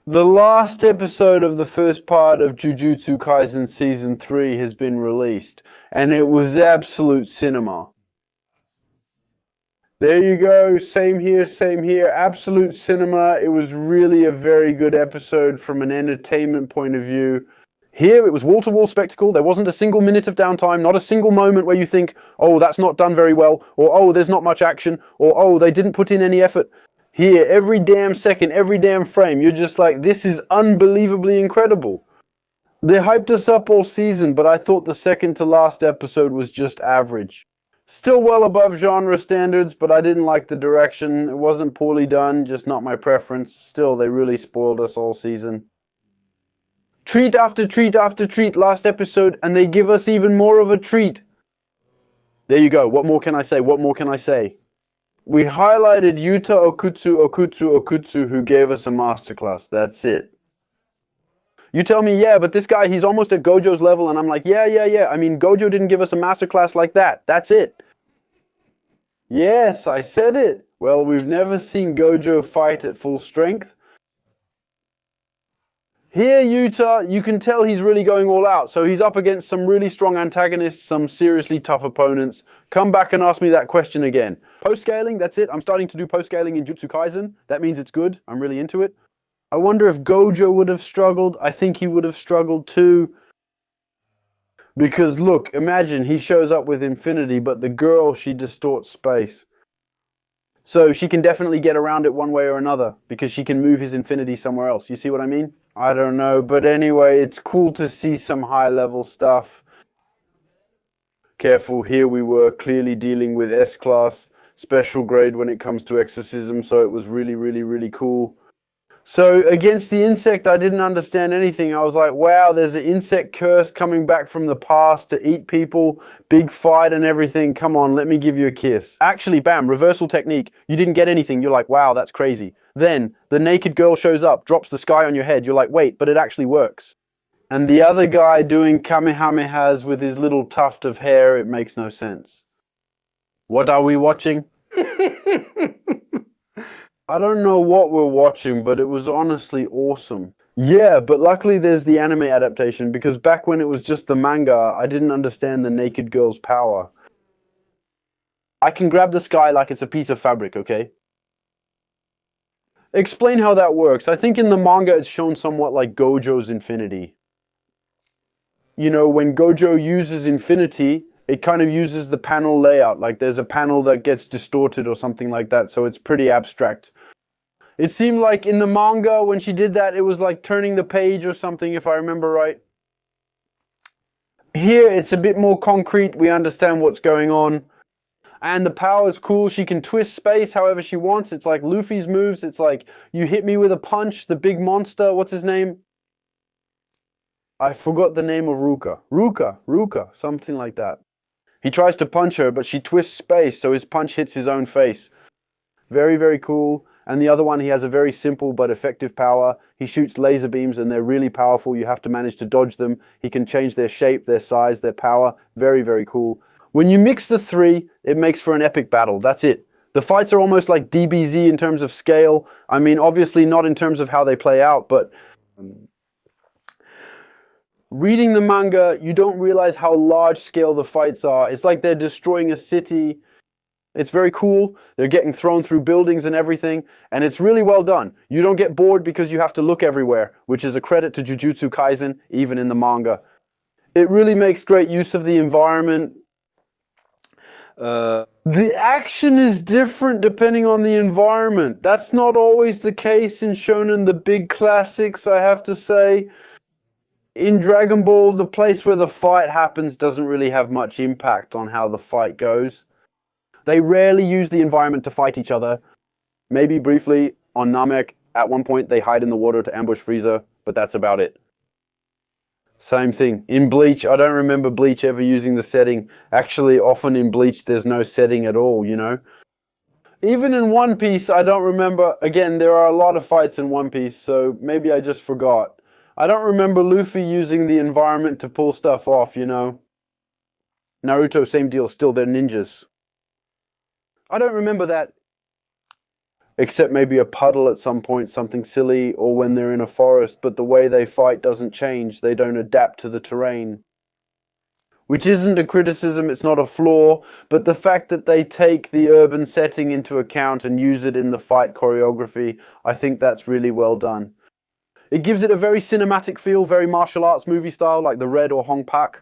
The last episode of the first part of Jujutsu Kaisen Season 3 has been released, and it was absolute cinema. There you go, same here, absolute cinema. It was really a very good episode from an entertainment point of view. Here, it was wall-to-wall spectacle. There wasn't a single minute of downtime, not a single moment where you think, oh, that's not done very well, or oh, there's not much action, or oh, they didn't put in any effort. Here, every damn second, every damn frame, you're just like, this is unbelievably incredible. They hyped us up all season, but I thought the second to last episode was just average. Still well above genre standards, but I didn't like the direction. It wasn't poorly done, just not my preference. Still, they really spoiled us all season. Treat after treat after treat last episode, and they give us even more of a treat. There you go. What more can I say? What more can I say? We highlighted Yuta Okutsu, who gave us a masterclass. That's it. You tell me, yeah, but this guy, he's almost at Gojo's level, and I'm like, yeah. I mean, Gojo didn't give us a masterclass like that. That's it. Yes, I said it. Well, we've never seen Gojo fight at full strength. Here, Yuta, you can tell he's really going all out. So he's up against some really strong antagonists, some seriously tough opponents. Come back and ask me that question again. Post-scaling, that's it. I'm starting to do post-scaling in Jujutsu Kaisen. That means it's good. I'm really into it. I wonder if Gojo would have struggled. I think he would have struggled too. Because look, imagine he shows up with infinity, but the girl, she distorts space. So she can definitely get around it one way or another, because she can move his infinity somewhere else. You see what I mean? I don't know, but anyway, it's cool to see some high-level stuff. Careful, here we were clearly dealing with S-class, special grade when it comes to exorcism, so it was really cool. So against the insect, I didn't understand anything. I was like, wow, there's an insect curse coming back from the past to eat people, big fight and everything. Come on, let me give you a kiss. Actually, bam, reversal technique. You didn't get anything. You're like, wow, that's crazy. Then the naked girl shows up, drops the sky on your head. You're like, wait, but it actually works. And the other guy doing kamehamehas with his little tuft of hair, it makes no sense. What are we watching? I don't know what we're watching, but it was honestly awesome. Yeah, but luckily there's the anime adaptation, because back when it was just the manga, I didn't understand the naked girl's power. I can grab the sky like it's a piece of fabric, okay? Explain how that works. I think in the manga it's shown somewhat like Gojo's infinity. You know, when Gojo uses infinity, it kind of uses the panel layout, like there's a panel that gets distorted or something like that, so it's pretty abstract. It seemed like in the manga, when she did that, it was like turning the page or something, if I remember right. Here, it's a bit more concrete, we understand what's going on. And the power is cool, she can twist space however she wants. It's like Luffy's moves, it's like, you hit me with a punch, the big monster, what's his name? I forgot the name of Ruka. Ruka, something like that. He tries to punch her, but she twists space, so his punch hits his own face. Very cool. And the other one, he has a very simple but effective power. He shoots laser beams and they're really powerful. You have to manage to dodge them. He can change their shape, their size, their power. Very cool. When you mix the three, it makes for an epic battle. That's it. The fights are almost like DBZ in terms of scale. I mean, obviously not in terms of how they play out, but reading the manga, you don't realize how large scale the fights are. It's like they're destroying a city. It's very cool. They're getting thrown through buildings and everything, and it's really well done. You don't get bored because you have to look everywhere, which is a credit to Jujutsu Kaisen, even in the manga. It really makes great use of the environment. The action is different depending on the environment. That's not always the case in shonen, the big classics, I have to say. In Dragon Ball, the place where the fight happens doesn't really have much impact on how the fight goes. They rarely use the environment to fight each other. Maybe briefly on Namek, at one point they hide in the water to ambush Frieza, but that's about it. Same thing. In Bleach, I don't remember Bleach ever using the setting. Actually, often in Bleach there's no setting at all, you know? Even in One Piece, I don't remember. Again, there are a lot of fights in One Piece, so maybe I just forgot. I don't remember Luffy using the environment to pull stuff off, you know? Naruto, same deal, still they're ninjas. I don't remember that. except maybe a puddle at some point, something silly, or when they're in a forest, but the way they fight doesn't change. They don't adapt to the terrain. Which isn't a criticism, it's not a flaw, but the fact that they take the urban setting into account and use it in the fight choreography, I think that's really well done. It gives it a very cinematic feel, very martial arts movie style, like the Red or Hong Pak.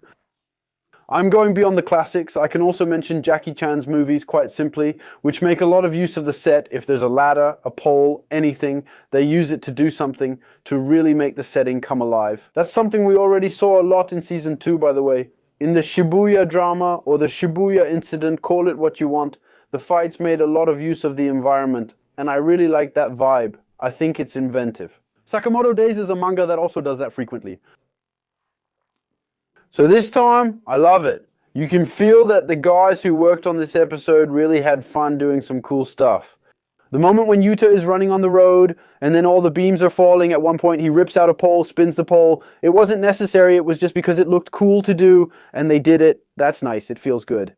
I'm going beyond the classics. I can also mention Jackie Chan's movies quite simply, which make a lot of use of the set. If there's a ladder, a pole, anything, they use it to do something to really make the setting come alive. That's something we already saw a lot in season 2, by the way. In the Shibuya drama, or the Shibuya incident, call it what you want, the fights made a lot of use of the environment, and I really like that vibe. I think it's inventive. Sakamoto Days is a manga that also does that frequently. So this time, I love it. You can feel that the guys who worked on this episode really had fun doing some cool stuff. The moment when Yuta is running on the road, and then all the beams are falling, at one point he rips out a pole, spins the pole. It wasn't necessary, it was just because it looked cool to do, and they did it. That's nice, it feels good.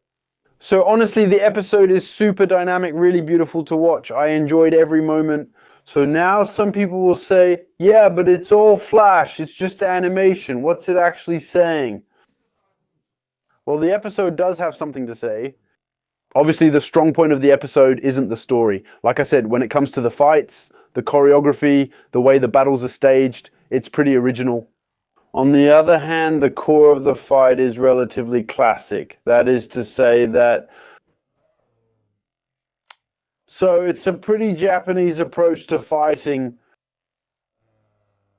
So honestly, the episode is super dynamic, really beautiful to watch. I enjoyed every moment. So now some people will say, yeah, but it's all flash, it's just animation. What's it actually saying? Well, the episode does have something to say. Obviously, the strong point of the episode isn't the story. Like I said, when it comes to the fights, the choreography, the way the battles are staged, it's pretty original. On the other hand, the core of the fight is relatively classic. That is to say that... So it's a pretty Japanese approach to fighting.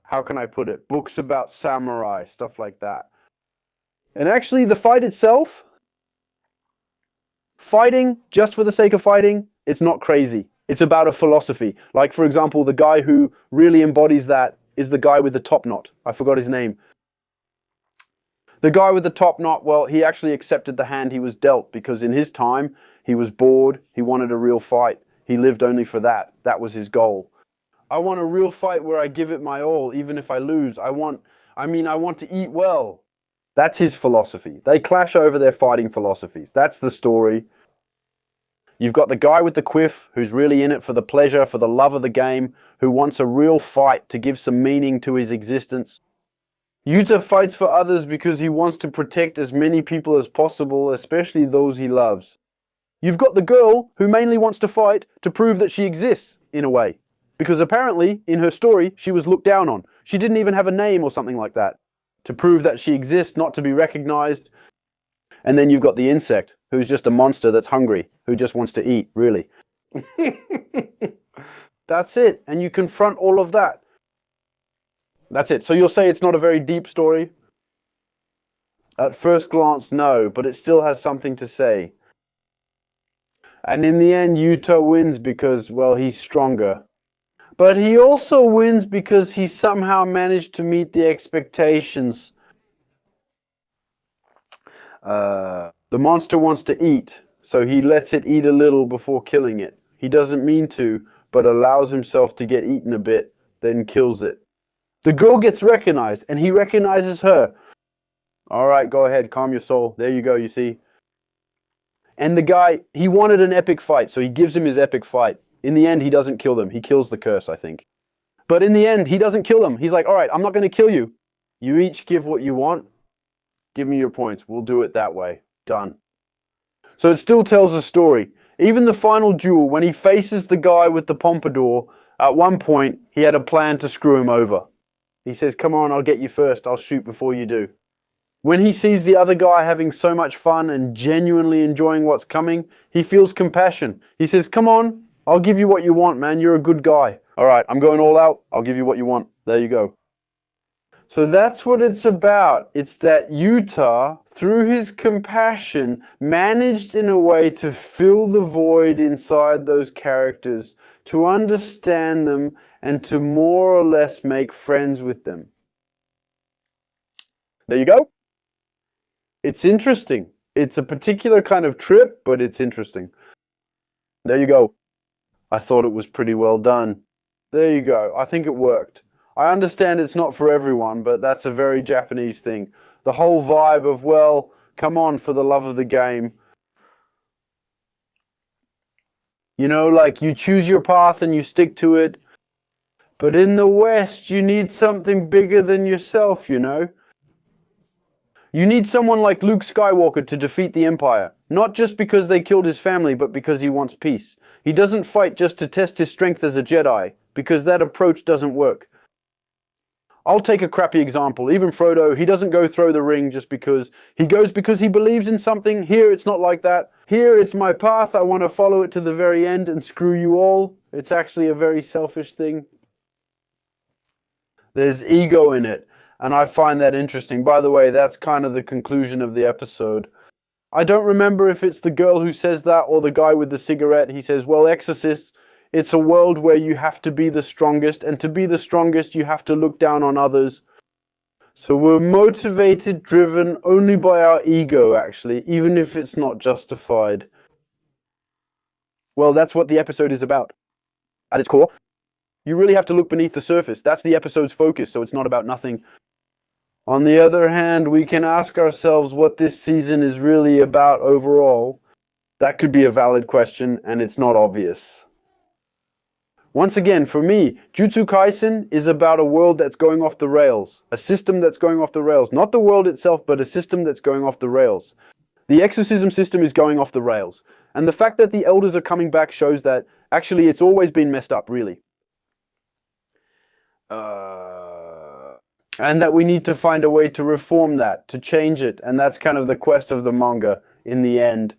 How can I put it? Books about samurai, stuff like that. And actually, the fight itself... Fighting, just for the sake of fighting, it's not crazy. It's about a philosophy. Like, for example, the guy who really embodies that is the guy with the top knot. I forgot his name. The guy with the top knot, well, he actually accepted the hand he was dealt because in his time, he was bored, he wanted a real fight. He lived only for that. That was his goal. I want a real fight where I give it my all, even if I lose. I want to eat well. That's his philosophy. They clash over their fighting philosophies. That's the story. You've got the guy with the quiff who's really in it for the pleasure, for the love of the game, who wants a real fight to give some meaning to his existence. Yuta fights for others because he wants to protect as many people as possible, especially those he loves. You've got the girl who mainly wants to fight to prove that she exists, in a way. Because apparently, in her story, she was looked down on. She didn't even have a name or something like that. To prove that she exists, not to be recognized. And then you've got the insect, who's just a monster that's hungry, who just wants to eat, really. That's it. And you confront all of that. That's it. So you'll say it's not a very deep story? At first glance, no, but it still has something to say. And in the end, Yuta wins because, well, he's stronger. But he also wins because he somehow managed to meet the expectations. The monster wants to eat, so he lets it eat a little before killing it. He doesn't mean to, but allows himself to get eaten a bit, then kills it. The girl gets recognized, and he recognizes her. All right, go ahead, calm your soul. There you go, you see. And the guy, he wanted an epic fight, so he gives him his epic fight. In the end, he doesn't kill them. He kills the curse, I think. But in the end, he doesn't kill them. He's like, all right, I'm not going to kill you. You each give what you want. Give me your points. We'll do it that way. Done. So it still tells a story. Even the final duel, when he faces the guy with the pompadour, at one point, he had a plan to screw him over. He says, come on, I'll get you first. I'll shoot before you do. When he sees the other guy having so much fun and genuinely enjoying what's coming, he feels compassion. He says, come on, I'll give you what you want, man. You're a good guy. All right, I'm going all out. I'll give you what you want. There you go. So that's what it's about. It's that Yuta, through his compassion, managed in a way to fill the void inside those characters, to understand them, and to more or less make friends with them. There you go. It's interesting. It's a particular kind of trip, but it's interesting. There you go. I thought it was pretty well done. There you go. I think it worked. I understand it's not for everyone, but that's a very Japanese thing. The whole vibe of, well, come on for the love of the game. You know, like you choose your path and you stick to it. But in the West, you need something bigger than yourself, you know? You need someone like Luke Skywalker to defeat the Empire. Not just because they killed his family, but because he wants peace. He doesn't fight just to test his strength as a Jedi, because that approach doesn't work. I'll take a crappy example. Even Frodo, he doesn't go throw the ring just because. He goes because he believes in something. Here, it's not like that. Here, it's my path. I want to follow it to the very end and screw you all. It's actually a very selfish thing. There's ego in it, and I find that interesting. By the way, that's kind of the conclusion of the episode. I don't remember if it's the girl who says that or the guy with the cigarette. He says, well, exorcists, it's a world where you have to be the strongest, and to be the strongest, you have to look down on others. So we're motivated, driven only by our ego, actually, even if it's not justified. Well, that's what the episode is about. At its core, you really have to look beneath the surface. That's the episode's focus, so it's not about nothing. On the other hand, we can ask ourselves what this season is really about overall. That could be a valid question, and it's not obvious. Once again, for me, Jujutsu Kaisen is about a world that's going off the rails. A system that's going off the rails. Not the world itself, but a system that's going off the rails. The exorcism system is going off the rails. And the fact that the elders are coming back shows that actually it's always been messed up, really. And that we need to find a way to reform that, to change it. And that's kind of the quest of the manga in the end.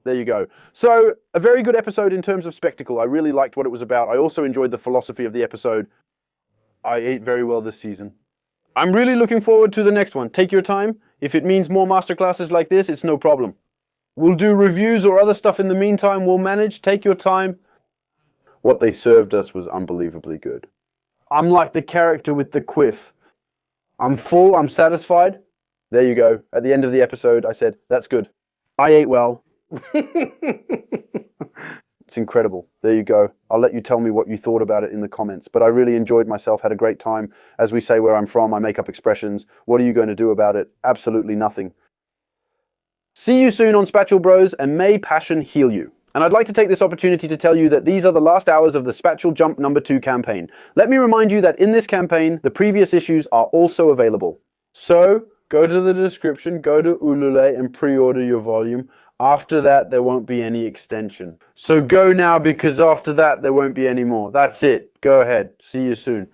There you go. So, a very good episode in terms of spectacle. I really liked what it was about. I also enjoyed the philosophy of the episode. I ate very well this season. I'm really looking forward to the next one. Take your time. If it means more masterclasses like this, it's no problem. We'll do reviews or other stuff in the meantime. We'll manage. Take your time. What they served us was unbelievably good. I'm like the character with the quiff. I'm full, I'm satisfied. There you go. At the end of the episode, I said, that's good. I ate well. It's incredible. There you go. I'll let you tell me what you thought about it in the comments. But I really enjoyed myself, had a great time. As we say where I'm from, I make up expressions. What are you going to do about it? Absolutely nothing. See you soon on Spatule Bros, and may passion heal you. And I'd like to take this opportunity to tell you that these are the last hours of the Spatule Jump number 2 campaign. Let me remind you that in this campaign, the previous issues are also available. So, go to the description, go to Ulule and pre-order your volume. After that, there won't be any extension. So go now, because after that, there won't be any more. That's it. Go ahead. See you soon.